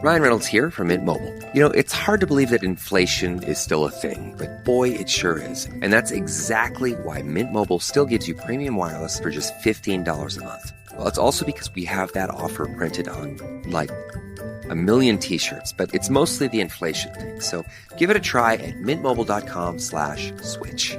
Ryan Reynolds here from Mint Mobile. You know, it's hard to believe that inflation is still a thing, but boy, it sure is. And that's exactly why Mint Mobile still gives you premium wireless for just $15 a month. Well, it's also because we have that offer printed on, like, 1 million t-shirts, but it's mostly the inflation thing. So give it a try at mintmobile.com/switch.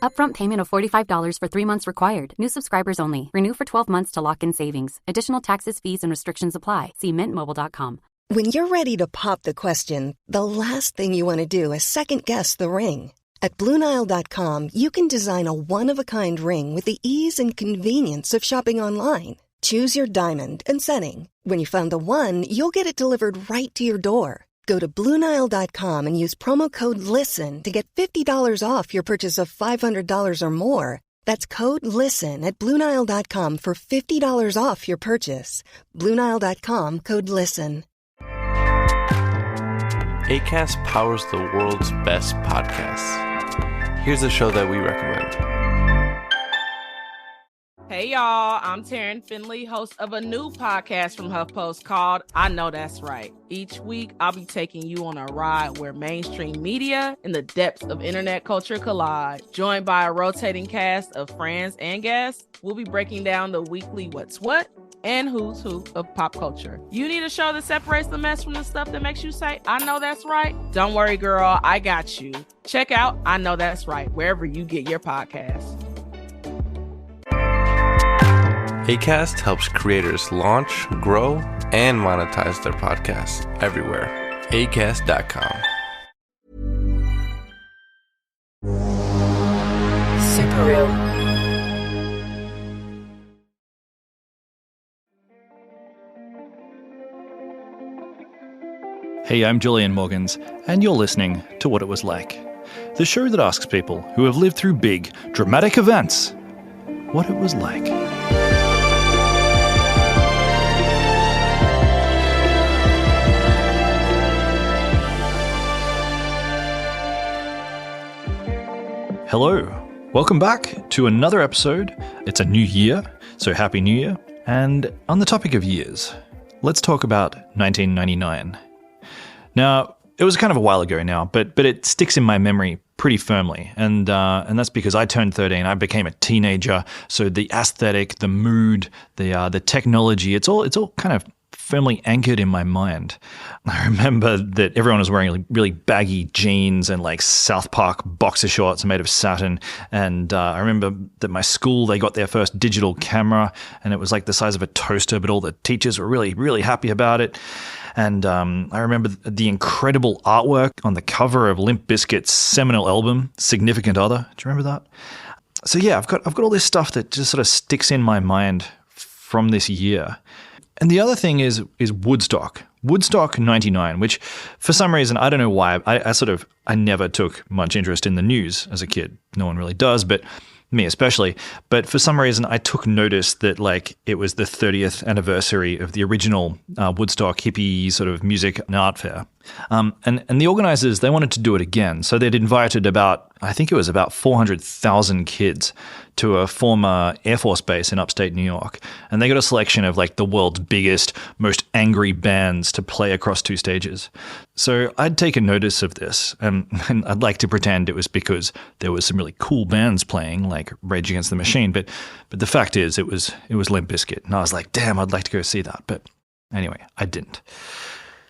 Upfront payment of $45 for 3 months required. New subscribers only. Renew for 12 months to lock in savings. Additional taxes, fees, and restrictions apply. See mintmobile.com. When you're ready to pop the question, the last thing you want to do is second-guess the ring. At BlueNile.com, you can design a one-of-a-kind ring with the ease and convenience of shopping online. Choose your diamond and setting. When you find the one, you'll get it delivered right to your door. Go to BlueNile.com and use promo code LISTEN to get $50 off your purchase of $500 or more. That's code LISTEN at BlueNile.com for $50 off your purchase. BlueNile.com, code LISTEN. Acast powers the world's best podcasts. Here's a show that we recommend. Hey y'all, I'm Taryn Finley, host of a new podcast from HuffPost called I Know That's Right. Each week, I'll be taking you on a ride where mainstream media and the depths of internet culture collide. Joined by a rotating cast of friends and guests, we'll be breaking down the weekly what's what and who's who of pop culture. You need a show that separates the mess from the stuff that makes you say, I know that's right? Don't worry, girl, I got you. Check out I Know That's Right, wherever you get your podcasts. Acast helps creators launch, grow, and monetize their podcasts everywhere. Acast.com. Super Real. Hey, I'm Julian Morgans, and you're listening to What It Was Like, the show that asks people who have lived through big, dramatic events what it was like. Hello, welcome back to another episode. It's a new year, so Happy New Year. And on the topic of years, let's talk about 1999. Now, it was kind of a while ago now, but it sticks in my memory pretty firmly, and that's because I turned 13. I became a teenager, so the aesthetic, the mood, the technology, it's all kind of firmly anchored in my mind. I remember that everyone was wearing really baggy jeans and like South Park boxer shorts made of satin. And I remember that my school, they got their first digital camera, and it was like the size of a toaster, but all the teachers were really, really happy about it. And I remember the incredible artwork on the cover of Limp Bizkit's seminal album, Significant Other. Do you remember that? So yeah, I've got all this stuff that just sort of sticks in my mind from this year. And the other thing is Woodstock. Woodstock 99, which for some reason, I don't know why, I never took much interest in the news as a kid. No one really does, but me especially. But for some reason, I took notice that like it was the 30th anniversary of the original Woodstock hippie sort of music and art fair. And the organizers, they wanted to do it again. So they'd invited about 400,000 kids to a former Air Force base in upstate New York. And they got a selection of like the world's biggest, most angry bands to play across 2 stages. So I'd taken notice of this, and I'd like to pretend it was because there was some really cool bands playing, like Rage Against the Machine. But the fact is, it was Limp Bizkit. And I was like, damn, I'd like to go see that. But anyway, I didn't.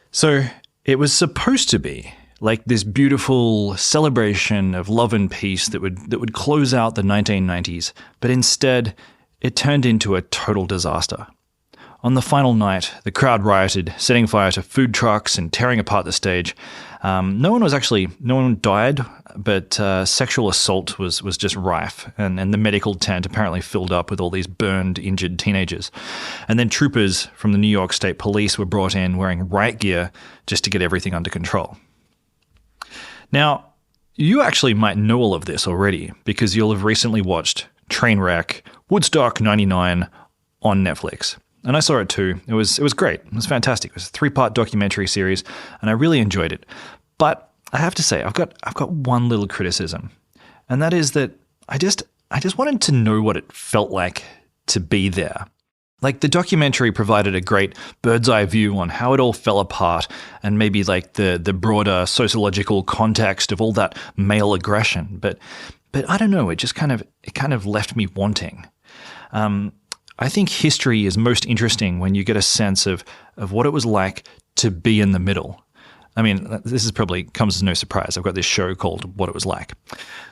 So it was supposed to be like this beautiful celebration of love and peace that would close out the 1990s, but instead it turned into a total disaster. On the final night, the crowd rioted, setting fire to food trucks and tearing apart the stage. No one died, but sexual assault was just rife, and the medical tent apparently filled up with all these burned, injured teenagers. And then troopers from the New York State Police were brought in wearing riot gear just to get everything under control. Now, you actually might know all of this already because you'll have recently watched Trainwreck, Woodstock 99 on Netflix. And I saw it too. It was great. It was fantastic. It was a 3-part documentary series, and I really enjoyed it. But I have to say, I've got one little criticism, and that is that I just wanted to know what it felt like to be there. Like, the documentary provided a great bird's eye view on how it all fell apart and maybe like the broader sociological context of all that male aggression. But I don't know, it kind of left me wanting. I think history is most interesting when you get a sense of what it was like to be in the middle. I mean, this is probably comes as no surprise. I've got this show called What It Was Like.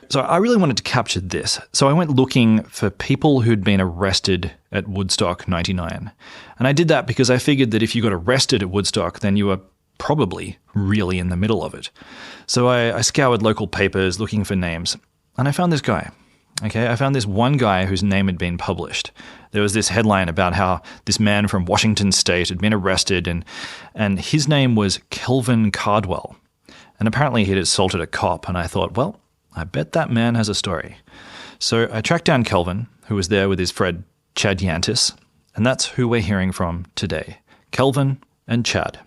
So I really wanted to capture this. So I went looking for people who'd been arrested at Woodstock 99. And I did that because I figured that if you got arrested at Woodstock, then you were probably really in the middle of it. So I scoured local papers looking for names. And I found this guy. Okay, I found this one guy whose name had been published. There was this headline about how this man from Washington State had been arrested, and his name was Kelvin Cardwell. And apparently he'd assaulted a cop, and I thought, well, I bet that man has a story. So I tracked down Kelvin, who was there with his friend Chad Yantis, and that's who we're hearing from today. Kelvin and Chad.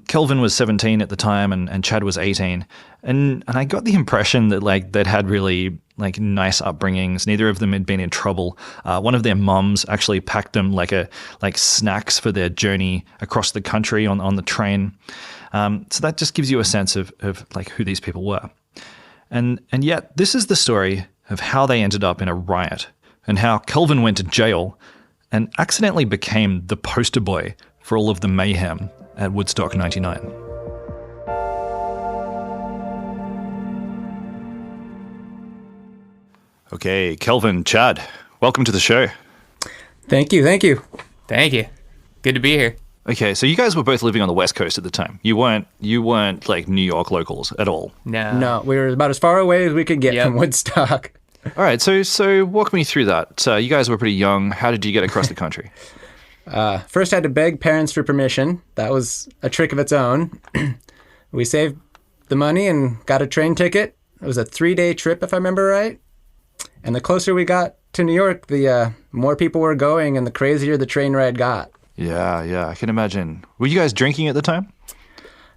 Kelvin was 17 at the time, and Chad was 18. And I got the impression that they'd had really nice upbringings. Neither of them had been in trouble. One of their mums actually packed them snacks for their journey across the country on the train. So that just gives you a sense of who these people were. And yet this is the story of how they ended up in a riot and how Kelvin went to jail and accidentally became the poster boy for all of the mayhem at Woodstock 99. Okay, Kelvin, Chad, welcome to the show. Thank you. Thank you. Good to be here. Okay, so you guys were both living on the West Coast at the time. You weren't like New York locals at all. No, we were about as far away as we could get from Woodstock. All right, so walk me through that. You guys were pretty young. How did you get across the country? First, I had to beg parents for permission. That was a trick of its own. We saved the money and got a train ticket. It was a 3-day trip, if I remember right. And the closer we got to New York, the more people were going and the crazier the train ride got. Yeah, I can imagine. Were you guys drinking at the time?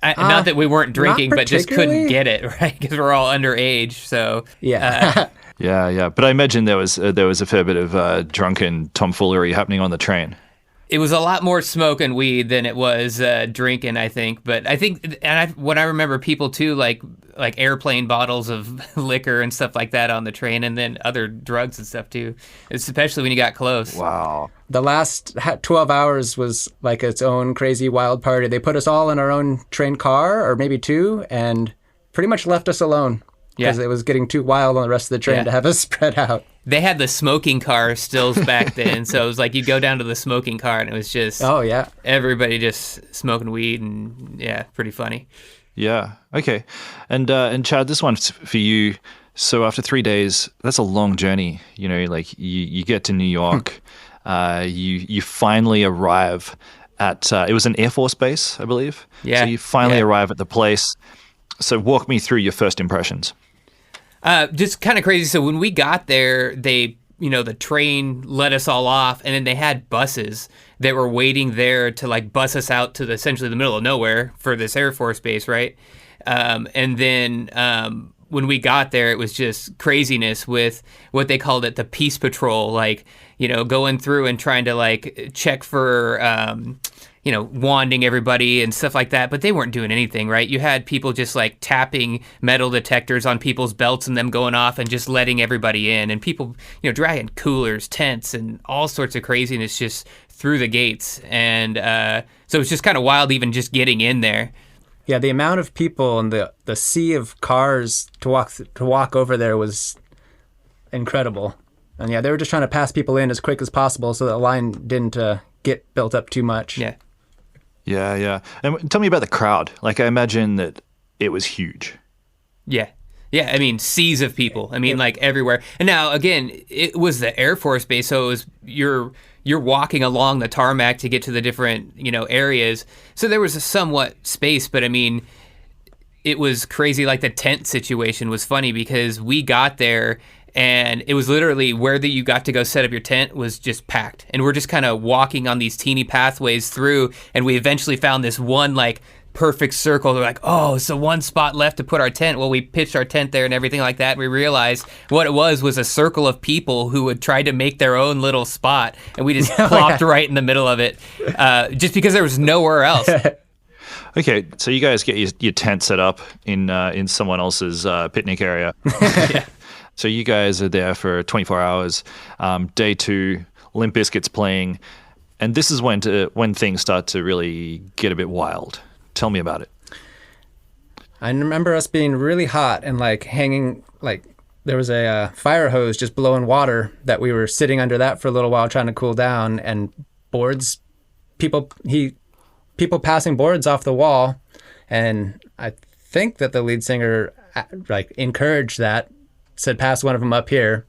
Not that we weren't drinking, but just couldn't get it, right? Because we're all underage, so... Yeah. Yeah. But I imagine there was a fair bit of drunken tomfoolery happening on the train. It was a lot more smoke and weed than it was drinking, I think. But I think, what I remember, people too, like airplane bottles of liquor and stuff like that on the train, and then other drugs and stuff too, especially when you got close. Wow. The last 12 hours was like its own crazy wild party. They put us all in our own train car, or maybe two, and pretty much left us alone. Because it was getting too wild on the rest of the train to have us spread out. They had the smoking car stills back then, so it was like you go down to the smoking car and it was just everybody just smoking weed, and pretty funny. Yeah. Okay. And Chad, this one's for you. So after 3 days, that's a long journey. You know, like you get to New York, you finally arrive at it was an Air Force base, I believe. Yeah. So you finally arrive at the place. So walk me through your first impressions. Just kind of crazy. So when we got there, the train let us all off, and then they had buses that were waiting there to like bus us out to essentially the middle of nowhere for this Air Force base, right? And then when we got there, it was just craziness with what they called it, the Peace Patrol, like, going through and trying to like check for, wanding everybody and stuff like that, but they weren't doing anything, right? You had people just like tapping metal detectors on people's belts and them going off and just letting everybody in, and people, dragging coolers, tents, and all sorts of craziness just through the gates. And so it's just kind of wild even just getting in there. Yeah, the amount of people and the sea of cars to walk over there was incredible. And they were just trying to pass people in as quick as possible so that the line didn't get built up too much. Yeah. And tell me about the crowd. Like, I imagine that it was huge. Yeah. I mean, seas of people. I mean, like everywhere. And now, again, it was the Air Force base, so it was you're walking along the tarmac to get to the different, areas. So there was a somewhat space, but I mean, it was crazy. Like the tent situation was funny because we got there and it was literally where you got to go set up your tent was just packed. And we're just kind of walking on these teeny pathways through, and we eventually found this one like perfect circle. They're like, oh, so one spot left to put our tent. Well, we pitched our tent there and everything like that. And we realized what it was a circle of people who would try to make their own little spot. And we just plopped right in the middle of it just because there was nowhere else. Okay, so you guys get your tent set up in someone else's picnic area. Yeah. So you guys are there for 24 hours. Day 2, Limp Bizkit's playing. And this is when things start to really get a bit wild. Tell me about it. I remember us being really hot and like hanging, like there was a fire hose just blowing water that we were sitting under that for a little while trying to cool down, and boards, people passing boards off the wall. And I think that the lead singer like encouraged that, said pass one of them up here.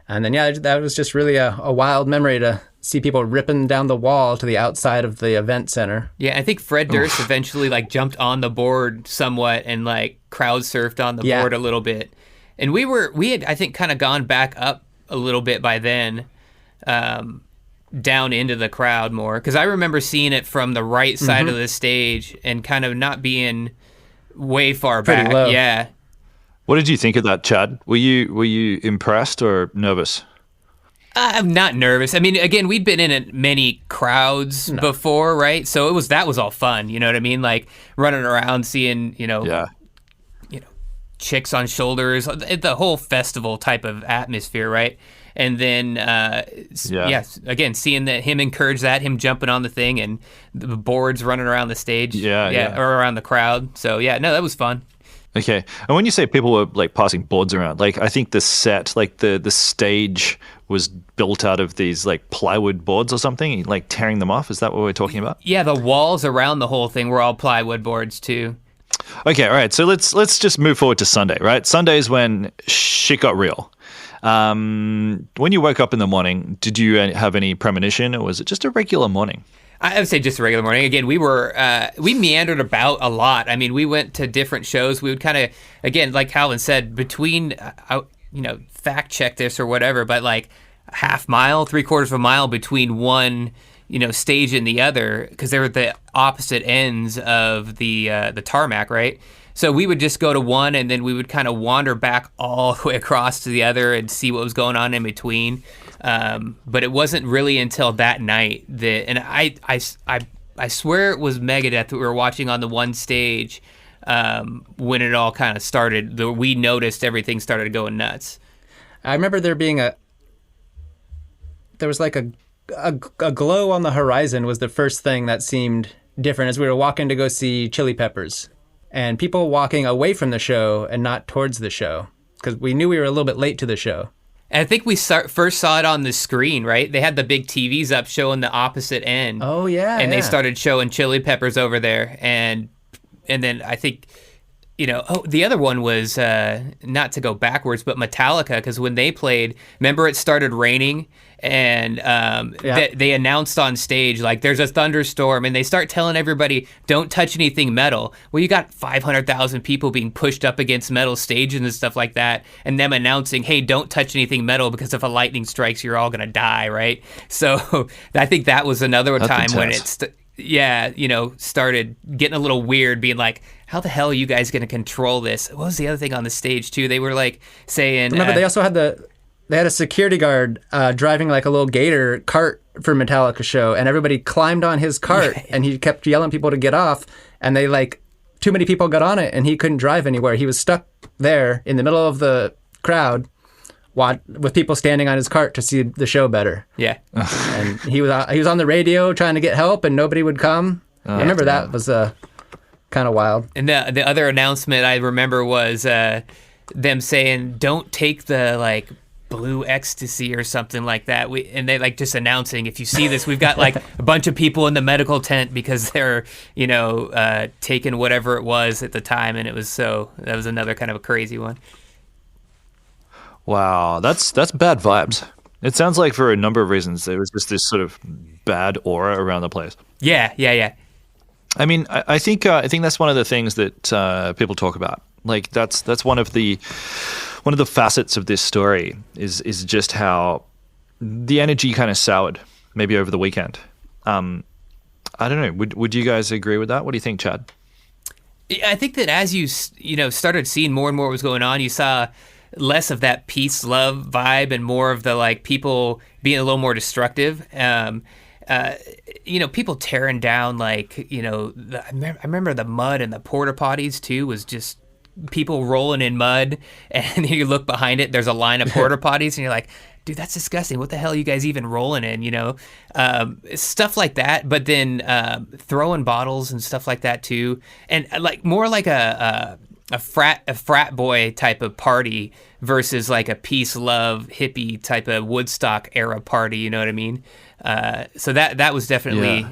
And then, yeah, that was just really a wild memory to see people ripping down the wall to the outside of the event center. Yeah, I think Fred Durst eventually like jumped on the board somewhat and like crowd surfed on the board a little bit. And we had I think kind of gone back up a little bit by then, down into the crowd more, because I remember seeing it from the right side of the stage and kind of not being way far back. Low. Yeah. What did you think of that, Chad? Were you impressed or nervous? I'm not nervous. I mean, again, we'd been in many crowds before, right? So that was all fun. You know what I mean? Like running around, seeing, chicks on shoulders, the whole festival type of atmosphere, right? And then, again, seeing him encourage that, him jumping on the thing and the boards running around the stage, or around the crowd. So that was fun. Okay. And when you say people were like passing boards around, like I think the set, like the stage was built out of these like plywood boards or something, like tearing them off. Is that what we're talking about? Yeah, the walls around the whole thing were all plywood boards too. Okay, all right. So let's just move forward to Sunday, right? Sunday is when shit got real. When you woke up in the morning, did you have any premonition, or was it just a regular morning? I would say just a regular morning. Again, we meandered about a lot. I mean, we went to different shows. We would kind of, again, like Calvin said, between, fact check this or whatever, but like half mile, 3/4 of a mile between one, stage and the other, because they were at the opposite ends of the tarmac, right? So we would just go to one, and then we would kind of wander back all the way across to the other and see what was going on in between. But it wasn't really until that night that, and I swear it was Megadeth that we were watching on the one stage when it all kind of started. We noticed everything started going nuts. I remember there was like a glow on the horizon was the first thing that seemed different as we were walking to go see Chili Peppers. And people walking away from the show and not towards the show, because we knew we were a little bit late to the show. And I think we first saw it on the screen, right? They had the big TVs up showing the opposite end. Oh, yeah. And they started showing Chili Peppers over there. And then I think, the other one was, not to go backwards, but Metallica, because when they played, remember it started raining? And they announced on stage, like, there's a thunderstorm, and they start telling everybody, don't touch anything metal. Well, you got 500,000 people being pushed up against metal stages and stuff like that, and them announcing, hey, don't touch anything metal, because if a lightning strikes, you're all going to die, right? So I think that was another time when it started getting a little weird, being like, how the hell are you guys going to control this? What was the other thing on the stage, too? They were, like, saying... Remember, they also had They had a security guard driving like a little gator cart for Metallica show, and everybody climbed on his cart, and he kept yelling people to get off, and too many people got on it, and he couldn't drive anywhere. He was stuck there in the middle of the crowd with people standing on his cart to see the show better. Yeah. And he was on the radio trying to get help, and nobody would come. I remember that was kind of wild. And the other announcement I remember was them saying, don't take the, like, blue ecstasy or something like that. And they like just announcing, if you see this, we've got like a bunch of people in the medical tent because they're, taking whatever it was at the time. And that was another kind of a crazy one. Wow. That's bad vibes. It sounds like for a number of reasons, there was just this sort of bad aura around the place. Yeah. I mean, I think that's one of the things that people talk about. Like that's one of the facets of this story is just how the energy kind of soured maybe over the weekend. I don't know. Would you guys agree with that? What do you think, Chad? I think that as you started seeing more and more what was going on, you saw less of that peace love vibe and more of the like people being a little more destructive. People tearing down like I remember the mud and the porta potties too was just people rolling in mud, and you look behind it, there's a line of porta potties, and you're like, dude, that's disgusting. What the hell are you guys even rolling in? Stuff like that. But then throwing bottles and stuff like that too, and like more like a frat boy type of party versus like a peace love hippie type of Woodstock era party. You know what I mean? So that was definitely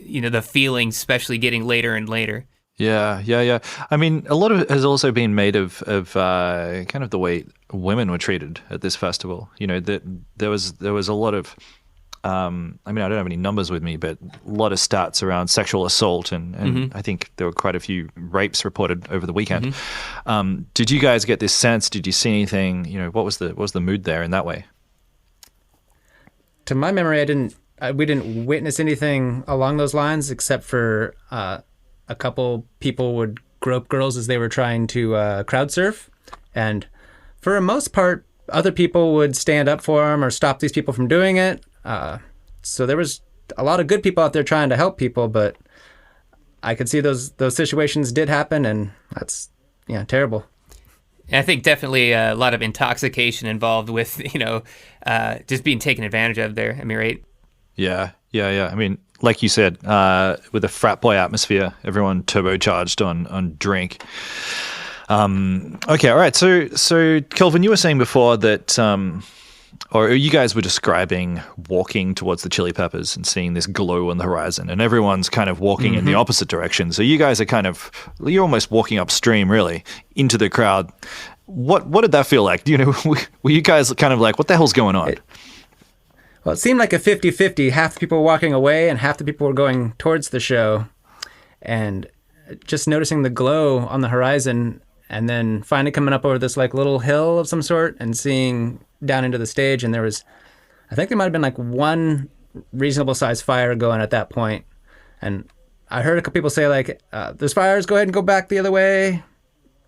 the feeling, especially getting later and later. Yeah. I mean, a lot of it has also been made of kind of the way women were treated at this festival. There was a lot of, I mean, I don't have any numbers with me, but a lot of stats around sexual assault, and I think there were quite a few rapes reported over the weekend. Did you guys get this sense? Did you see anything? What was the mood there in that way? To my memory, we didn't witness anything along those lines, except for a couple people would grope girls as they were trying to crowd surf. And for the most part, other people would stand up for them or stop these people from doing it. So there was a lot of good people out there trying to help people, but I could see those situations did happen, and that's terrible. I think definitely a lot of intoxication involved with, just being taken advantage of there. I mean, right? Yeah. I mean, like you said, with the frat boy atmosphere, everyone turbocharged on drink. Okay, all right. So Kelvin, you were saying before that, or you guys were describing walking towards the Chili Peppers and seeing this glow on the horizon, and everyone's kind of walking in the opposite direction. So you guys are you're almost walking upstream, really, into the crowd. What did that feel like? Were you guys kind of like, what the hell's going on? Well, it seemed like a 50-50. Half the people were walking away and half the people were going towards the show. And just noticing the glow on the horizon, and then finally coming up over this like little hill of some sort and seeing down into the stage. And I think there might have been like one reasonable sized fire going at that point. And I heard a couple people say like, there's fires, go ahead and go back the other way,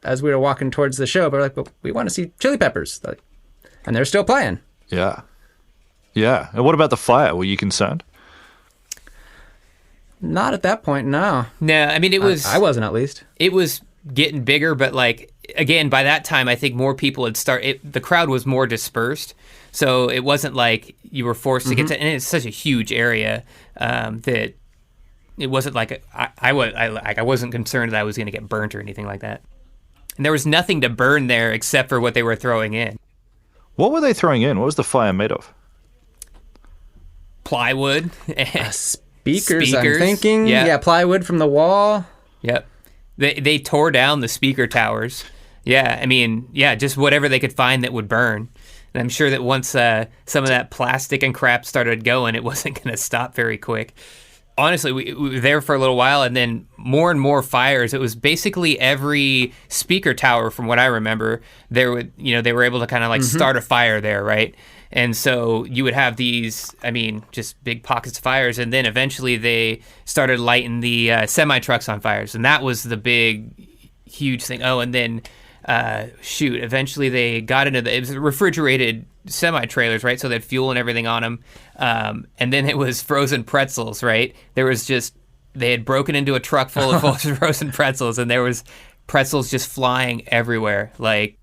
as we were walking towards the show. But we're like, but we want to see Chili Peppers. And they're still playing. Yeah. And what about the fire? Were you concerned? Not at that point, no. No, I mean, it was... I wasn't, at least. It was getting bigger, but like, again, by that time, I think more people had started... The crowd was more dispersed, so it wasn't like you were forced to get to... And it's such a huge area that it wasn't like... I wasn't concerned that I was going to get burnt or anything like that. And there was nothing to burn there except for what they were throwing in. What were they throwing in? What was the fire made of? Plywood. Speakers, I'm thinking. Yeah, plywood from the wall. Yep. They tore down the speaker towers. Yeah, I mean, just whatever they could find that would burn. And I'm sure that once some of that plastic and crap started going, it wasn't going to stop very quick. Honestly, we were there for a little while, and then more and more fires. It was basically every speaker tower, from what I remember, they were able to kind of like start a fire there, right? And so you would have these, I mean, just big pockets of fires. And then eventually they started lighting the semi-trucks on fires. And that was the big, huge thing. Oh, and then, eventually they got into it was refrigerated semi-trailers, right? So they had fuel and everything on them. And then it was frozen pretzels, right? They had broken into a truck full of frozen pretzels, and there was pretzels just flying everywhere, like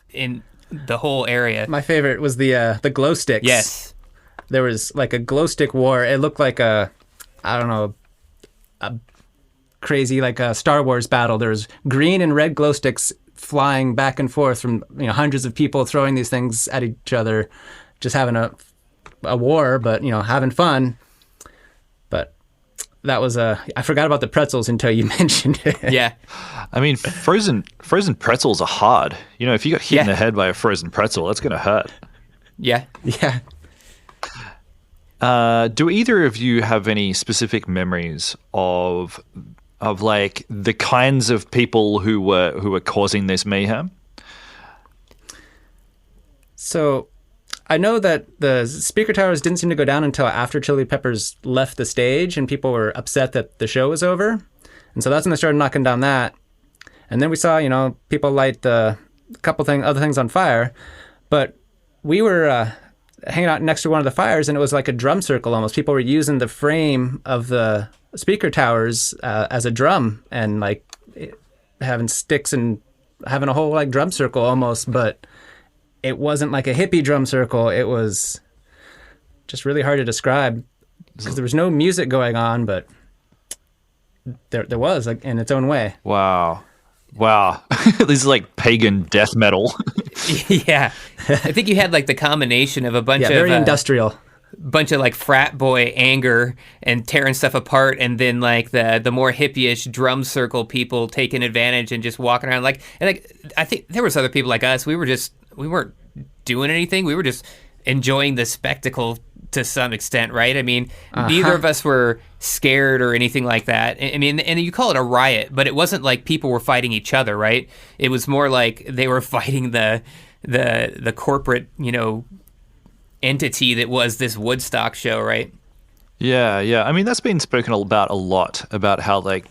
in the whole area. My favorite was the glow sticks. Yes. There was like a glow stick war. It looked like a crazy like a Star Wars battle. There was green and red glow sticks flying back and forth from hundreds of people throwing these things at each other, just having a war, but having fun. But that was I forgot about the pretzels until you mentioned it. Yeah. I mean, frozen pretzels are hard. If you got hit in the head by a frozen pretzel, that's going to hurt. Yeah. Yeah. Do either of you have any specific memories of like the kinds of people who were causing this mayhem? So I know that the speaker towers didn't seem to go down until after Chili Peppers left the stage and people were upset that the show was over. And so that's when they started knocking down that. And then we saw, people light a couple other things on fire. But we were hanging out next to one of the fires, and it was like a drum circle almost. People were using the frame of the speaker towers as a drum and like having sticks and having a whole like drum circle almost, but it wasn't like a hippie drum circle. It was just really hard to describe because there was no music going on, but there was, like, in its own way. Wow. This is like pagan death metal. Yeah. I think you had like the combination of a bunch of very industrial. Bunch of like frat boy anger and tearing stuff apart, and then like the more hippie-ish drum circle people taking advantage and just walking around I think there was other people like us. We weren't doing anything. We were just enjoying the spectacle to some extent, right? I mean, neither of us were scared or anything like that. I mean, and you call it a riot, but it wasn't like people were fighting each other, right? It was more like they were fighting the corporate, entity that was this Woodstock show, right? Yeah. I mean, that's been spoken about a lot, about how like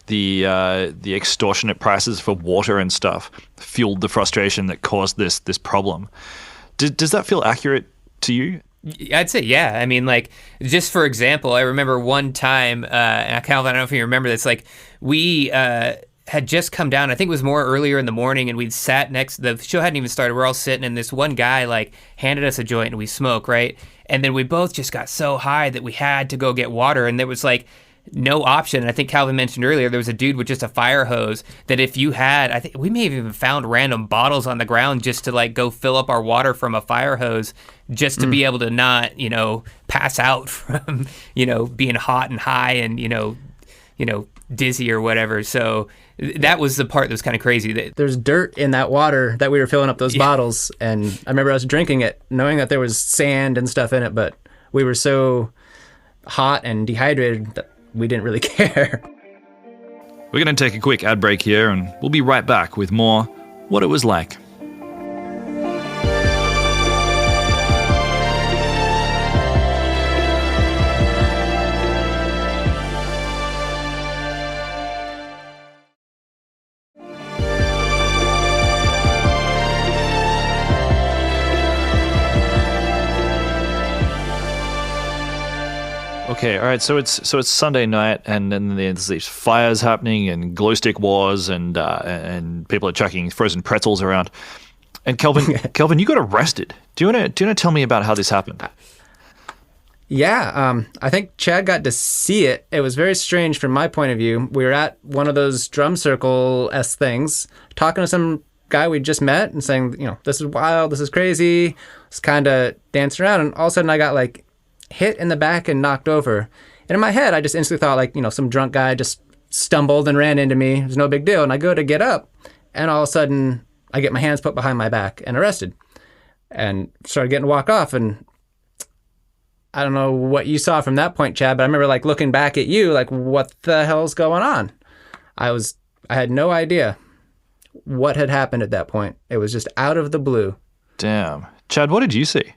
the extortionate prices for water and stuff fueled the frustration that caused this problem. Does that feel accurate to you? I'd say, yeah. I mean, like, just for example, I remember one time, and Calvin, I don't know if you remember this, like, we had just come down, I think it was more earlier in the morning, and we'd sat the show hadn't even started, we're all sitting, and this one guy, like, handed us a joint, and we smoke, right? And then we both just got so high that we had to go get water, and there was, like, no option. And I think Calvin mentioned earlier, there was a dude with just a fire hose that if you had, I think we may have even found random bottles on the ground just to like go fill up our water from a fire hose just to be able to not, pass out from, being hot and high and, dizzy or whatever. So that was the part that was kind of crazy. There's dirt in that water that we were filling up those bottles. And I remember us drinking it, knowing that there was sand and stuff in it, but we were so hot and dehydrated that we didn't really care. We're going to take a quick ad break here, and we'll be right back with more What It Was Like. Okay, all right. So it's Sunday night, and then there's these fires happening, and glow stick wars, and people are chucking frozen pretzels around. And Kelvin, you got arrested. Do you want to tell me about how this happened? Yeah, I think Chad got to see it. It was very strange from my point of view. We were at one of those drum circle-esque things, talking to some guy we just met, and saying, this is wild, this is crazy. Just kind of dancing around, and all of a sudden I got like hit in the back and knocked over. And in my head, I just instantly thought like, some drunk guy just stumbled and ran into me. It was no big deal. And I go to get up, and all of a sudden I get my hands put behind my back and arrested and started getting walked off. And I don't know what you saw from that point, Chad, but I remember like looking back at you like, what the hell's going on? I had no idea what had happened at that point. It was just out of the blue. Damn. Chad, what did you see?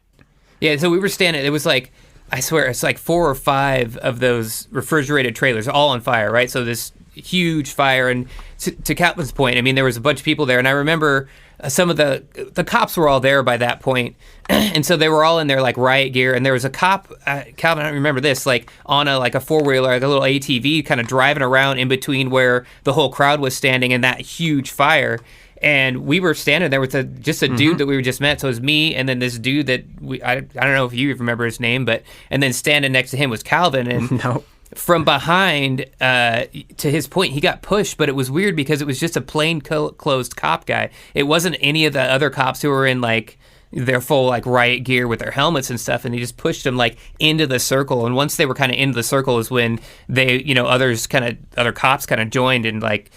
Yeah, so we were standing, it was like, I swear, it's like 4 or 5 of those refrigerated trailers, all on fire, right? So this huge fire, and to Calvin's point, I mean, there was a bunch of people there, and I remember some of the cops were all there by that point, and so they were all in their like riot gear, and there was a cop, Calvin, I don't remember this, like on a 4-wheeler, like a little ATV, kind of driving around in between where the whole crowd was standing in that huge fire. And we were standing there with just a dude that we just met. So it was me, and then this dude that I don't know if you remember his name, and then standing next to him was Calvin. And No. From behind, to his point, he got pushed, but it was weird because it was just a plain closed cop guy. It wasn't any of the other cops who were in like their full like riot gear with their helmets and stuff, and he just pushed him like into the circle. And once they were kind of into the circle is when they, other cops kind of joined and like,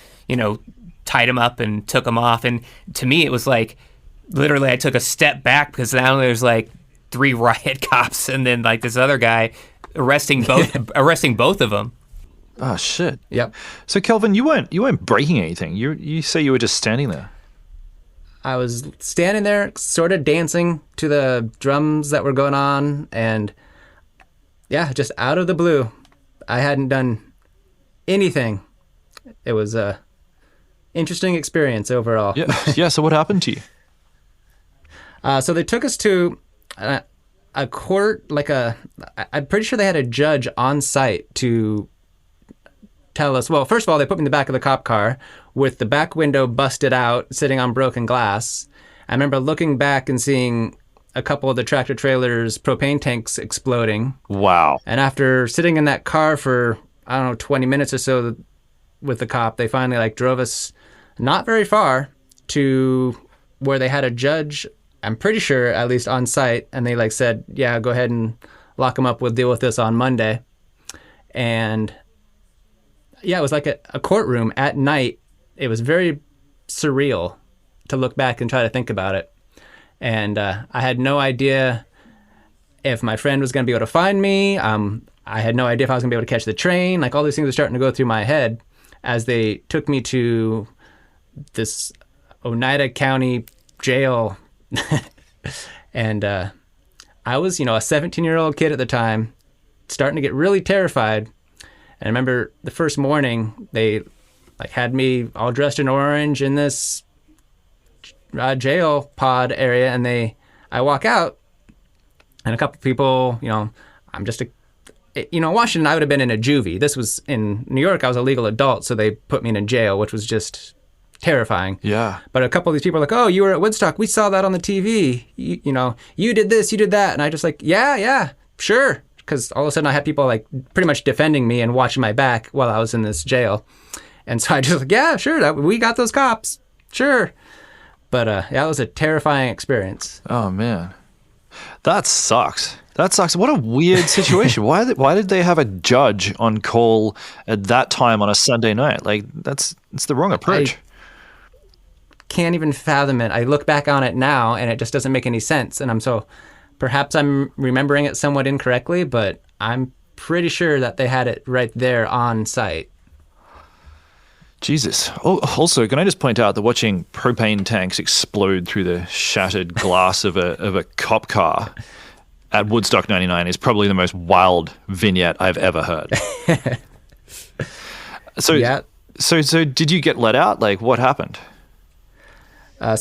tied him up and took him off. And to me, it was like, literally, I took a step back because now there's like 3 riot cops and then like this other guy arresting both of them. Oh shit. Yep. So Kelvin, you weren't breaking anything. You say you were just standing there. I was standing there sort of dancing to the drums that were going on, and yeah, just out of the blue. I hadn't done anything. It was a interesting experience overall. Yeah. So what happened to you? So they took us to a court, I'm pretty sure they had a judge on site to tell us, well, first of all, they put me in the back of the cop car with the back window busted out, sitting on broken glass. I remember looking back and seeing a couple of the tractor trailer's propane tanks exploding. Wow. And after sitting in that car for, 20 minutes or so with the cop, they finally drove us not very far to where they had a judge, I'm pretty sure, at least on site, and they said, yeah, go ahead and lock him up. We'll deal with this on Monday. And yeah, it was like a courtroom at night. It was very surreal to look back and try to think about it. And I had no idea if my friend was going to be able to find me. I had no idea if I was going to be able to catch the train. All these things were starting to go through my head as they took me to this Oneida County jail. And I was, a 17-year-old kid at the time, starting to get really terrified. And I remember the first morning, they had me all dressed in orange in this jail pod area, and I walk out, and a couple people, I'm just Washington, I would have been in a juvie. This was in New York. I was a legal adult, so they put me in a jail, which was just terrifying. Yeah. But a couple of these people are like, oh, you were at Woodstock. We saw that on the TV. You did this, you did that. And I just yeah, sure. Because all of a sudden I had people pretty much defending me and watching my back while I was in this jail. And so I just yeah, sure, we got those cops. Sure. But that was a terrifying experience. Oh, man. That sucks. What a weird situation. Why did they have a judge on call at that time on a Sunday night? It's the wrong approach. I can't even fathom it. I look back on it now and it just doesn't make any sense. And perhaps I'm remembering it somewhat incorrectly, but I'm pretty sure that they had it right there on site. Jesus. Oh, also, can I just point out that watching propane tanks explode through the shattered glass of a cop car at Woodstock 99 is probably the most wild vignette I've ever heard. So, yeah. So did you get let out? What happened? I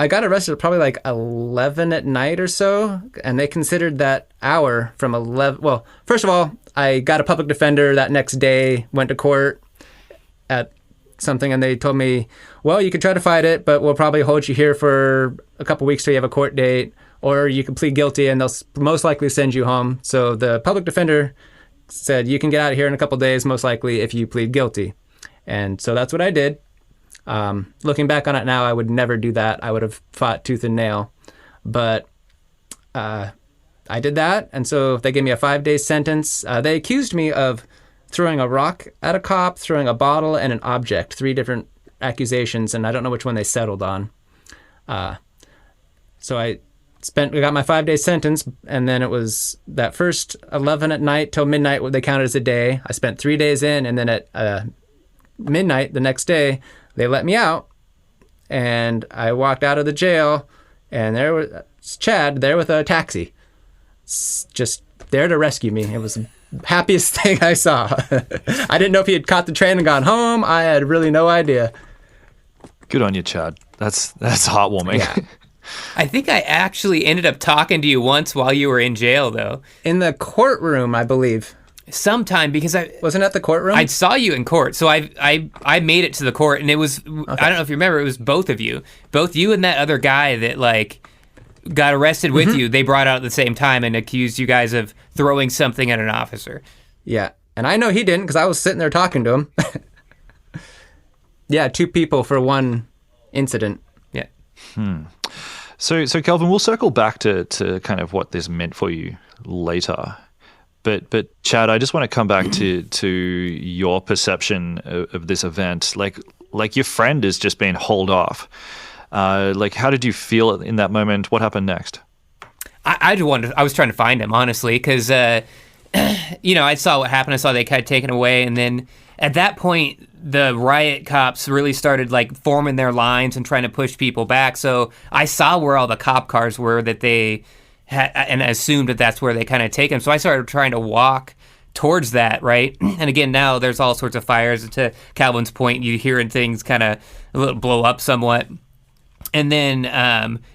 got arrested at probably 11 at night or so, and they considered that hour from 11. Well, first of all, I got a public defender that next day, went to court at something, and they told me, well, you could try to fight it, but we'll probably hold you here for a couple weeks till you have a court date, or you can plead guilty and they'll most likely send you home. So the public defender said, you can get out of here in a couple days, most likely, if you plead guilty. And so that's what I did. Looking back on it now, I would never do that. I would have fought tooth and nail. But I did that, and so they gave me a 5-day sentence. They accused me of throwing a rock at a cop, throwing a bottle, and an object. 3 different accusations, and I don't know which one they settled on. So I got my 5-day sentence, and then it was that first 11 at night till midnight, what they counted as a day. I spent 3 days in, and then at midnight the next day, they let me out, and I walked out of the jail, and there was Chad there with a taxi, just there to rescue me. It was the happiest thing I saw. I didn't know if he had caught the train and gone home. I had really no idea. Good on you, Chad. That's heartwarming. Yeah. I think I actually ended up talking to you once while you were in jail, though. In the courtroom, I believe. Sometime, because I wasn't at the courtroom. I saw you in court, so I made it to the court, and it was okay. I don't know if you remember, it was both you and that other guy that got arrested with you. They brought out at the same time and accused you guys of throwing something at an officer. Yeah, and I know he didn't because I was sitting there talking to him. Yeah, 2 people for 1 incident. Yeah. So Kelvin, we'll circle back to kind of what this meant for you later. But Chad, I just want to come back to your perception of this event. Like your friend has just been hauled off. How did you feel in that moment? What happened next? I was trying to find him, honestly, because I saw what happened. I saw they got taken away, and then at that point, the riot cops really started like forming their lines and trying to push people back. So I saw where all the cop cars were that they had, and assumed that that's where they kind of take them. So I started trying to walk towards that, right? And again, now there's all sorts of fires. To Calvin's point, you hearing things kind of blow up somewhat. And then,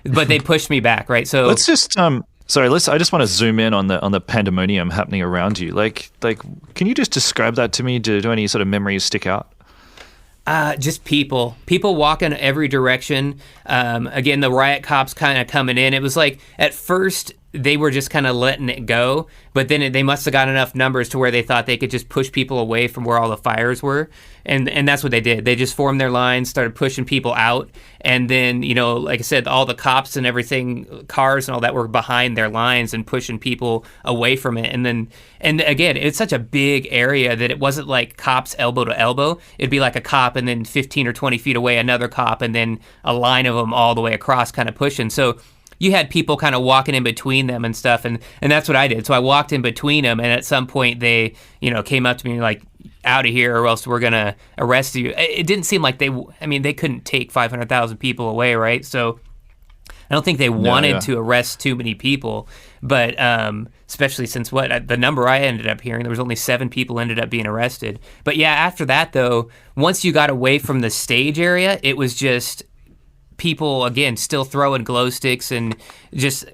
but they pushed me back, right? So let's just, I just want to zoom in on the pandemonium happening around you. Like, can you just describe that to me? Do any sort of memories stick out? Just people walking every direction. Again, the riot cops kind of coming in. It was like, at first, they were just kind of letting it go, but then they must have got enough numbers to where they thought they could just push people away from where all the fires were. And that's what they did. They just formed their lines, started pushing people out. And then, like I said, all the cops and everything, cars and all that were behind their lines and pushing people away from it. And again, it's such a big area that it wasn't like cops elbow to elbow. It'd be like a cop and then 15 or 20 feet away, another cop, and then a line of them all the way across kind of pushing. So you had people kind of walking in between them and stuff, and that's what I did. So I walked in between them, and at some point they, came up to me like, out of here or else we're going to arrest you. It didn't seem like they couldn't take 500,000 people away, right? So I don't think they wanted to arrest too many people, but especially since the number I ended up hearing, there was only 7 people ended up being arrested. But yeah, after that though, once you got away from the stage area, it was just people again still throwing glow sticks and just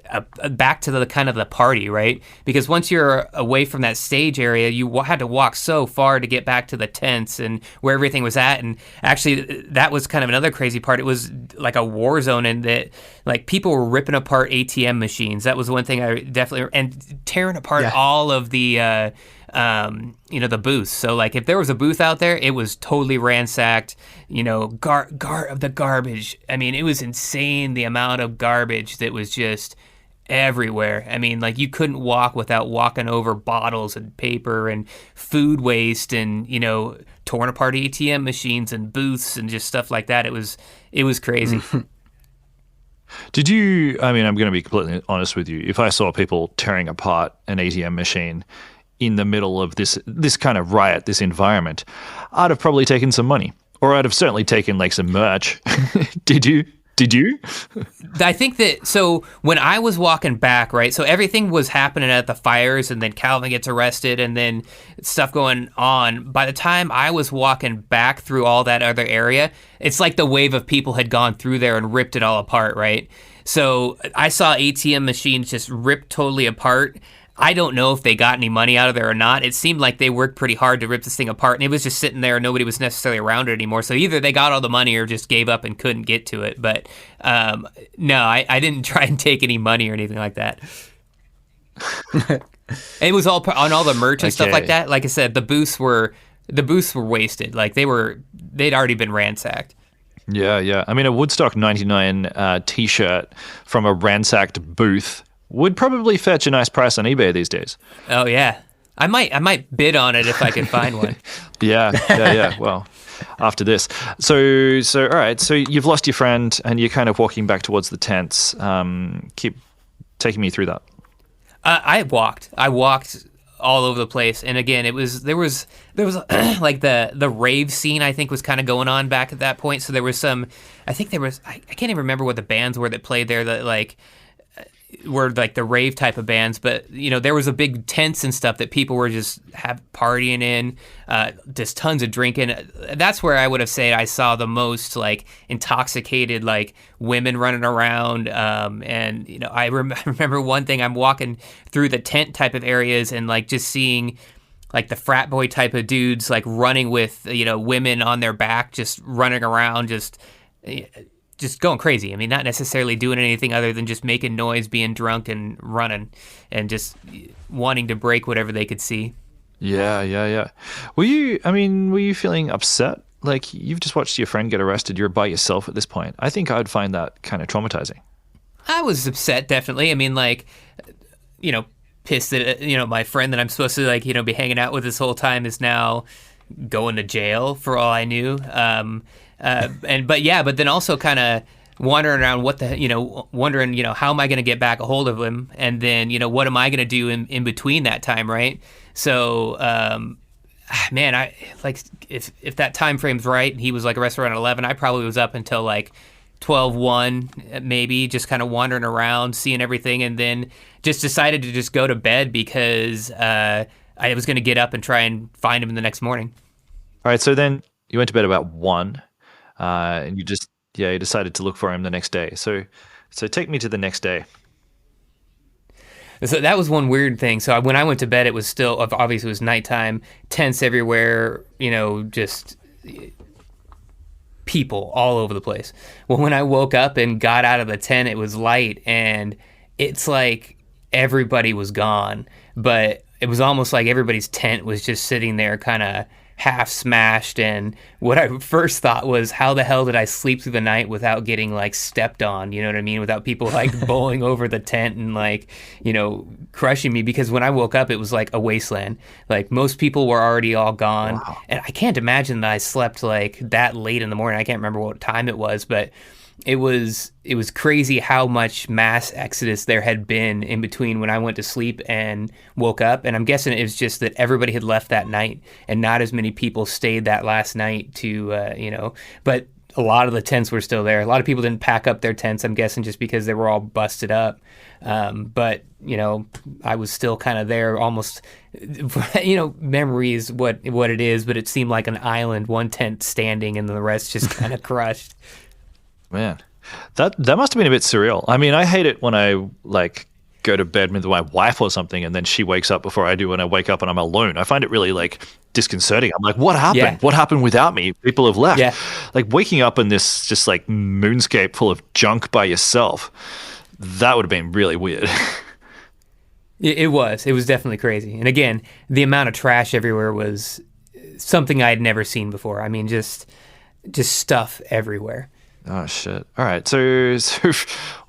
back to the kind of the party, right? Because once you're away from that stage area, you had to walk so far to get back to the tents and where everything was at. And actually, that was kind of another crazy part. It was like a war zone, and that like people were ripping apart ATM machines. That was one thing I definitely, and tearing apart all of the the booths. So like if there was a booth out there, it was totally ransacked. The garbage. I mean, it was insane the amount of garbage that was just everywhere. I mean, like you couldn't walk without walking over bottles and paper and food waste and torn apart ATM machines and booths and just stuff like that. It was crazy. Did you? I mean, I'm going to be completely honest with you. If I saw people tearing apart an ATM machine in the middle of this kind of riot, this environment, I'd have probably taken some money, or I'd have certainly taken like some merch. Did you? I think that, so when I was walking back, right, so everything was happening at the fires, and then Calvin gets arrested, and then stuff going on. By the time I was walking back through all that other area, it's like the wave of people had gone through there and ripped it all apart, right? So I saw ATM machines just ripped totally apart. I don't know if they got any money out of there or not. It seemed like they worked pretty hard to rip this thing apart, and it was just sitting there. Nobody was necessarily around it anymore. So either they got all the money or just gave up and couldn't get to it. But no, I didn't try and take any money or anything like that. It was all on all the merch and stuff like that. Like I said, the booths were wasted. Like they'd already been ransacked. Yeah. I mean, a Woodstock 99 T-shirt from a ransacked booth would probably fetch a nice price on eBay these days. Oh yeah, I might bid on it if I can find one. Yeah. Well, after this, so all right. So you've lost your friend, and you're kind of walking back towards the tents. Keep taking me through that. I walked all over the place, and again, there was like the rave scene, I think, was kind of going on back at that point. So there was I can't even remember what the bands were that played there that like were like the rave type of bands, but there was a big tents and stuff that people were just partying in, just tons of drinking. That's where I would have said I saw the most like intoxicated like women running around, and I remember one thing, I'm walking through the tent type of areas and like just seeing like the frat boy type of dudes like running with women on their back, just running around, just going crazy. I mean, not necessarily doing anything other than just making noise, being drunk and running and just wanting to break whatever they could see. Yeah. Were you feeling upset? Like, you've just watched your friend get arrested. You're by yourself at this point. I think I'd find that kind of traumatizing. I was upset, definitely. I mean, like, pissed that, my friend that I'm supposed to like, be hanging out with this whole time is now going to jail for all I knew. But then also kind of wandering around wondering, how am I going to get back a hold of him? And then, what am I going to do in between that time, right? So man, I like if that time frame's right, he was like arrested around 11. I probably was up until like 12:01 maybe, just kind of wandering around, seeing everything, and then just decided to just go to bed because I was going to get up and try and find him the next morning. All right, so then you went to bed about 1, and you decided to look for him the next day. So take me to the next day. So that was one weird thing. So when I went to bed, it was still, obviously it was nighttime, tents everywhere, just people all over the place. Well, when I woke up and got out of the tent, it was light, and it's like everybody was gone, but it was almost like everybody's tent was just sitting there kind of half smashed. And what I first thought was, how the hell did I sleep through the night without getting like stepped on, you know what I mean, without people like bowling over the tent and like, crushing me? Because when I woke up, it was like a wasteland. Like most people were already all gone. Wow. And I can't imagine that I slept like that late in the morning. I can't remember what time it was, but it was crazy how much mass exodus there had been in between when I went to sleep and woke up. And I'm guessing it was just that everybody had left that night and not as many people stayed that last night but a lot of the tents were still there. A lot of people didn't pack up their tents, I'm guessing, just because they were all busted up. But I was still kind of there, almost, memories, what it is, but it seemed like an island, one tent standing and the rest just kind of crushed. Man, that must have been a bit surreal. I mean, I hate it when I like go to bed with my wife or something, and then she wakes up before I do, and I wake up and I'm alone. I find it really like disconcerting. I'm like, what happened? Yeah. What happened without me? People have left. Yeah. Like waking up in this just like moonscape full of junk by yourself. That would have been really weird. It was definitely crazy. And again, the amount of trash everywhere was something I had never seen before. I mean, just stuff everywhere. Oh shit! All right, so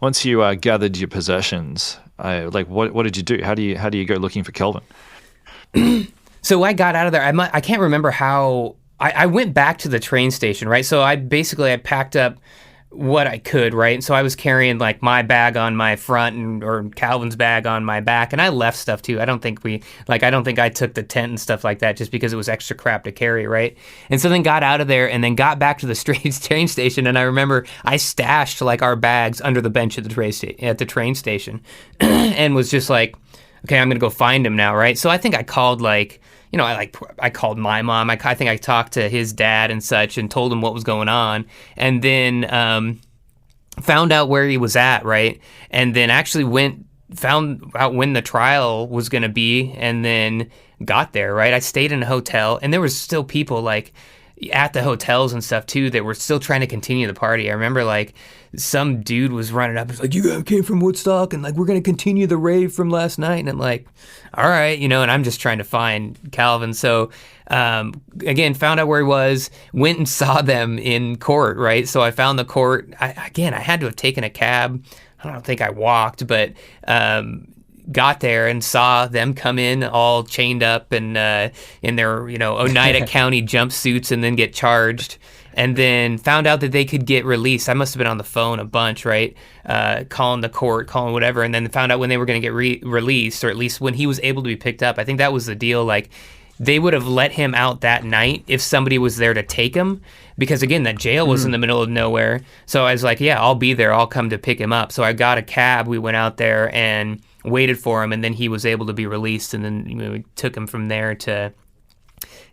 once you gathered your possessions, what did you do? How do you go looking for Kelvin? So I got out of there. I can't remember how. I went back to the train station, right? So I packed up what I could, right? And so I was carrying like my bag on my front or Calvin's bag on my back, and I left stuff too. I don't think I took the tent and stuff like that just because it was extra crap to carry, right? And so then got out of there and then got back to the train station, and I remember I stashed like our bags under the bench at the train station and was just like, okay, I'm gonna go find him now, right? So I think I called I called my mom. I think I talked to his dad and such and told him what was going on, and then found out where he was at, right? And then actually found out when the trial was going to be, and then got there, right? I stayed in a hotel, and there was still people like at the hotels and stuff too that were still trying to continue the party. I remember like some dude was running up and was like, "You guys came from Woodstock and like we're gonna continue the rave from last night." And I'm like, all right, and I'm just trying to find Calvin. So again, found out where he was, went and saw them in court, right? So I found the court. I had to have taken a cab. I don't think I walked, but got there and saw them come in all chained up and in their Oneida County jumpsuits, and then get charged, and then found out that they could get released. I must have been on the phone a bunch, right? Calling the court, calling whatever, and then found out when they were going to get released, or at least when he was able to be picked up. I think that was the deal. Like they would have let him out that night if somebody was there to take him, because again, that jail was in the middle of nowhere. So I was like, yeah, I'll be there. I'll come to pick him up. So I got a cab. We went out there and waited for him, and then he was able to be released, and then we took him from there to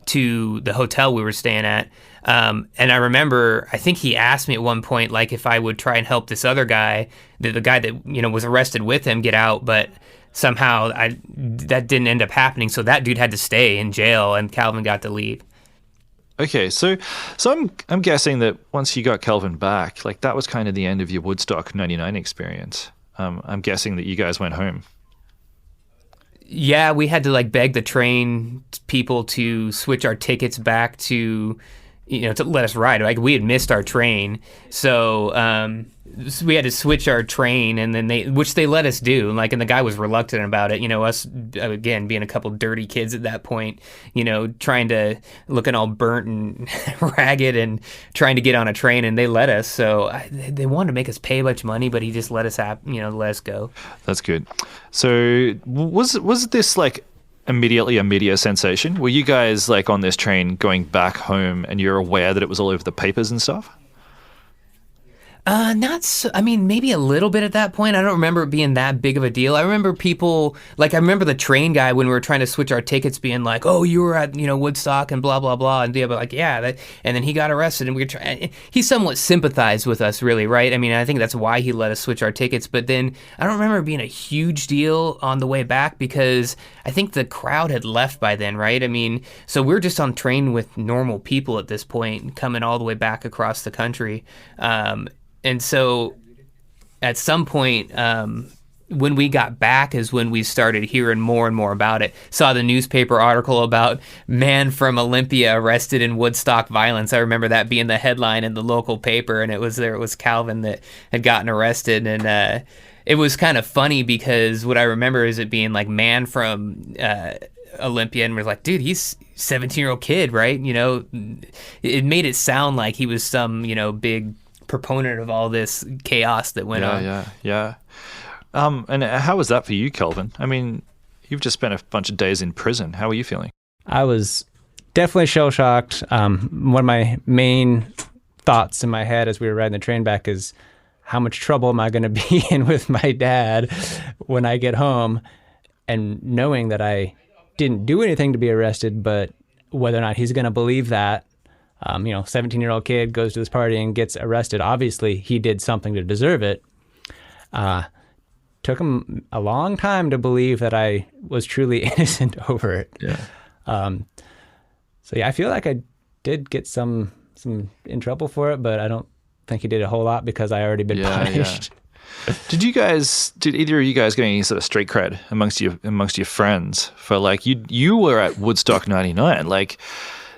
the hotel we were staying at. And I remember, I think he asked me at one point, like, if I would try and help this other guy, the guy that was arrested with him, get out, but somehow that didn't end up happening. So that dude had to stay in jail, and Calvin got to leave. Okay, so I'm guessing that once you got Kelvin back, like that was kind of the end of your Woodstock '99 experience. I'm guessing that you guys went home. Yeah, we had to like beg the train people to switch our tickets back to let us ride. Like we had missed our train, so we had to switch our train, and then which they let us do. Like, and the guy was reluctant about it. Us again being a couple dirty kids at that point, trying to looking all burnt and ragged and trying to get on a train, and they let us. So they wanted to make us pay a bunch of money, but he just let us let us go. That's good. So was this like immediately a media sensation? Were you guys like on this train going back home and you're aware that it was all over the papers and stuff? Not so, I mean, maybe a little bit at that point. I don't remember it being that big of a deal. I remember people, like I remember the train guy when we were trying to switch our tickets being like, oh, you were at, Woodstock and blah, blah, blah. And they were like, yeah. And then he got arrested and we were trying, he somewhat sympathized with us really, right? I mean, I think that's why he let us switch our tickets. But then I don't remember it being a huge deal on the way back because I think the crowd had left by then, right? I mean, so we're just on train with normal people at this point coming all the way back across the country. And so at some point, when we got back is when we started hearing more and more about it. Saw the newspaper article about man from Olympia arrested in Woodstock violence. I remember that being the headline in the local paper, and it was Calvin that had gotten arrested. And it was kind of funny because what I remember is it being like man from Olympia, and we're like, dude, he's 17-year-old kid, right? It made it sound like he was some, big proponent of all this chaos that went on. Yeah. And how was that for you, Kelvin? I mean, you've just spent a bunch of days in prison. How are you feeling? I was definitely shell-shocked. One of my main thoughts in my head as we were riding the train back is, how much trouble am I going to be in with my dad when I get home? And knowing that I didn't do anything to be arrested, but whether or not he's going to believe that, 17-year-old kid goes to this party and gets arrested. Obviously, he did something to deserve it. Took him a long time to believe that I was truly innocent over it. Yeah. I feel like I did get some in trouble for it, but I don't think he did a whole lot because I already been punished. Yeah. Did either of you guys get any sort of street cred amongst your friends for like you were at Woodstock 99? Like,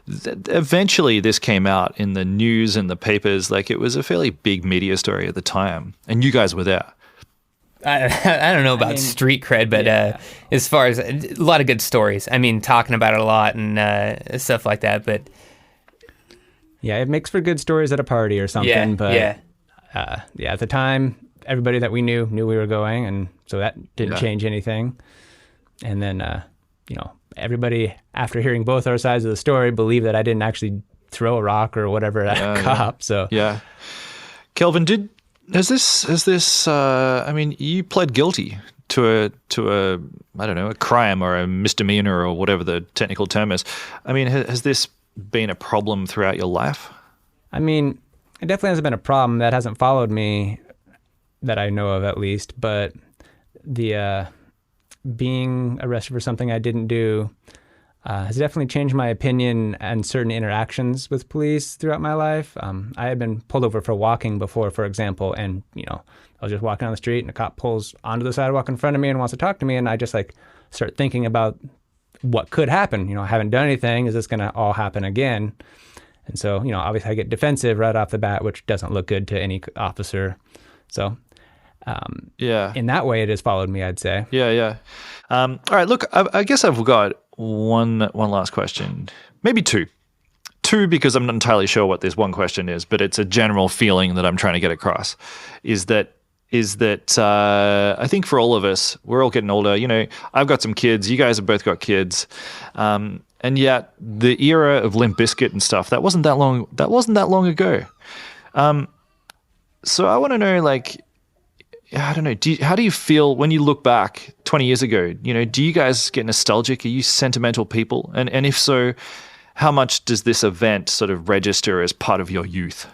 eventually this came out in the news and the papers. Like, it was a fairly big media story at the time, and you guys were there. I don't know about street cred, but as far as a lot of good stories. I mean, talking about it a lot and stuff like that. But yeah, it makes for good stories at a party or something. At the time, everybody that we knew we were going, and so that didn't change anything. And then, everybody, after hearing both our sides of the story, believed that I didn't actually throw a rock or whatever at a cop. So Kelvin, has this? I mean, you pled guilty to a I don't know, a crime or a misdemeanor or whatever the technical term is. I mean, has this been a problem throughout your life? I mean, it definitely hasn't been a problem that hasn't followed me, that I know of at least. But the being arrested for something I didn't do has definitely changed my opinion and certain interactions with police throughout my life. I had been pulled over for walking before, for example, and I was just walking on the street and a cop pulls onto the sidewalk in front of me and wants to talk to me, and I just start thinking about what could happen. I haven't done anything. Is this going to all happen again? And so, obviously I get defensive right off the bat, which doesn't look good to any officer. So in that way, it has followed me, I'd say. Yeah. All right, look, I guess I've got one last question, maybe two, because I'm not entirely sure what this one question is, but it's a general feeling that I'm trying to get across. Is that I think for all of us, we're all getting older. I've got some kids. You guys have both got kids, and yet the era of Limp Bizkit and stuff, that wasn't that long ago. So I want to know, like, I don't know. How do you feel when you look back 20 years ago? Do you guys get nostalgic? Are you sentimental people? And if so, how much does this event sort of register as part of your youth?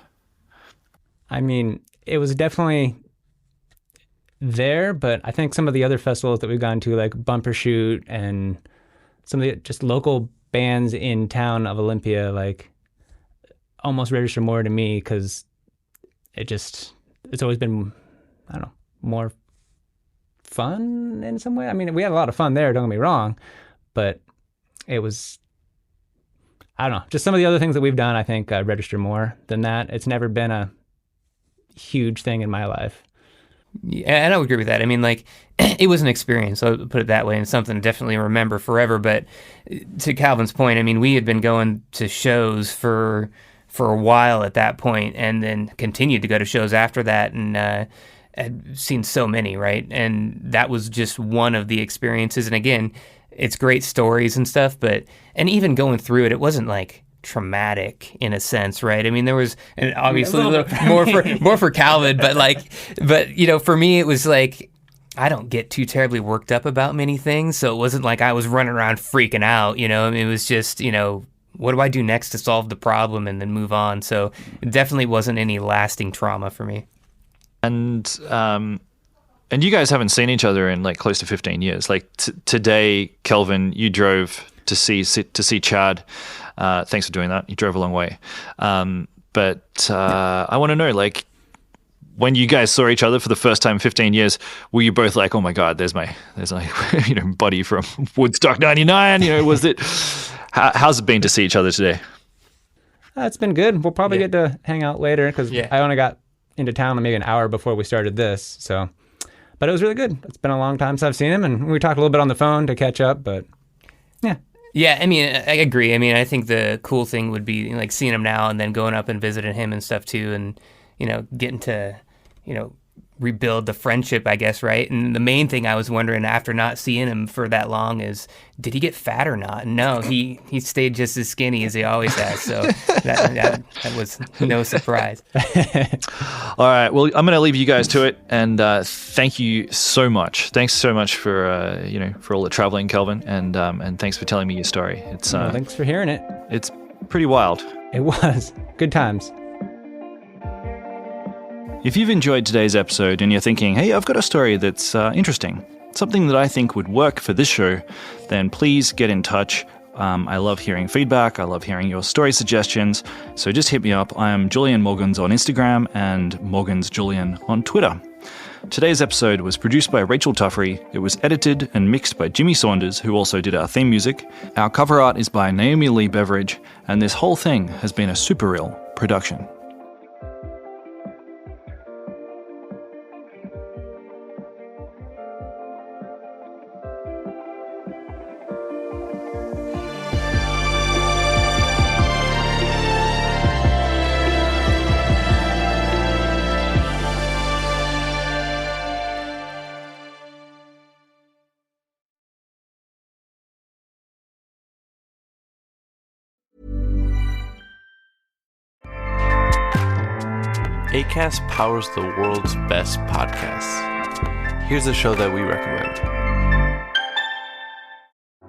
I mean, it was definitely there, but I think some of the other festivals that we've gone to, like Bumpershoot and some of the just local bands in town of Olympia, like, almost register more to me because it's always been, I don't know, more fun in some way. I mean, we had a lot of fun there, don't get me wrong, but it was, I don't know, just some of the other things that we've done, I think, register more than that. It's never been a huge thing in my life. Yeah, and I would agree with that. I mean, like, it was an experience, I'll put it that way, and something to definitely remember forever. But to Calvin's point, I mean, we had been going to shows for a while at that point, and then continued to go to shows after that, and had seen so many, right? And that was just one of the experiences. And again, it's great stories and stuff, and even going through it, it wasn't like traumatic in a sense, right? I mean, there was, and obviously more for Calvin, but you know, for me, it was like, I don't get too terribly worked up about many things, so it wasn't like I was running around freaking out, you know. I mean, it was just, you know, what do I do next to solve the problem and then move on? So it definitely wasn't any lasting trauma for me. And you guys haven't seen each other in like close to 15 years. Like today, Kelvin, you drove to see Chad. Thanks for doing that. You drove a long way. But I want to know, like, when you guys saw each other for the first time in 15 years, were you both like, oh my God, there's my you know, buddy from Woodstock 99, you know, was it, how's it been to see each other today? It's been good. We'll probably get to hang out later because I only got into town maybe an hour before we started this. So, but it was really good. It's been a long time since I've seen him, and we talked a little bit on the phone to catch up, but yeah. Yeah, I mean, I agree. I mean, I think the cool thing would be like seeing him now and then going up and visiting him and stuff too, and, you know, getting to, you know, rebuild the friendship, I guess, right? And the main thing I was wondering after not seeing him for that long is, did he get fat or not? No, he stayed just as skinny as he always has. So that was no surprise. All right. Well, I'm going to leave you guys to it. And thank you so much. Thanks so much for, you know, for all the traveling, Kelvin. And thanks for telling me your story. It's thanks for hearing it. It's pretty wild. It was. Good times. If you've enjoyed today's episode and you're thinking, hey, I've got a story that's interesting, something that I think would work for this show, then please get in touch. I love hearing feedback. I love hearing your story suggestions. So just hit me up. I am Julian Morgans on Instagram and Morgans Julian on Twitter. Today's episode was produced by Rachel Tuffrey. It was edited and mixed by Jimmy Saunders, who also did our theme music. Our cover art is by Naomi Lee Beveridge, and this whole thing has been a Super Real production. Acast powers the world's best podcasts. Here's a show that we recommend.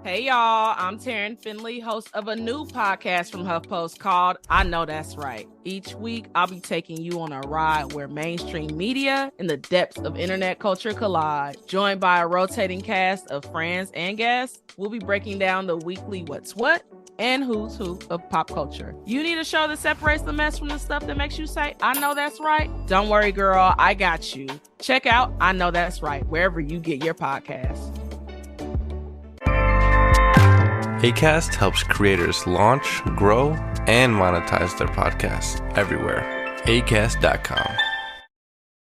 Hey y'all, I'm Taryn Finley, host of a new podcast from HuffPost called I Know That's Right. Each week, I'll be taking you on a ride where mainstream media and the depths of internet culture collide. Joined by a rotating cast of friends and guests, we'll be breaking down the weekly what's what and who's who of pop culture. You need a show that separates the mess from the stuff that makes you say, I know that's right? Don't worry, girl, I got you. Check out I Know That's Right wherever you get your podcasts. Acast helps creators launch, grow, and monetize their podcasts everywhere. Acast.com.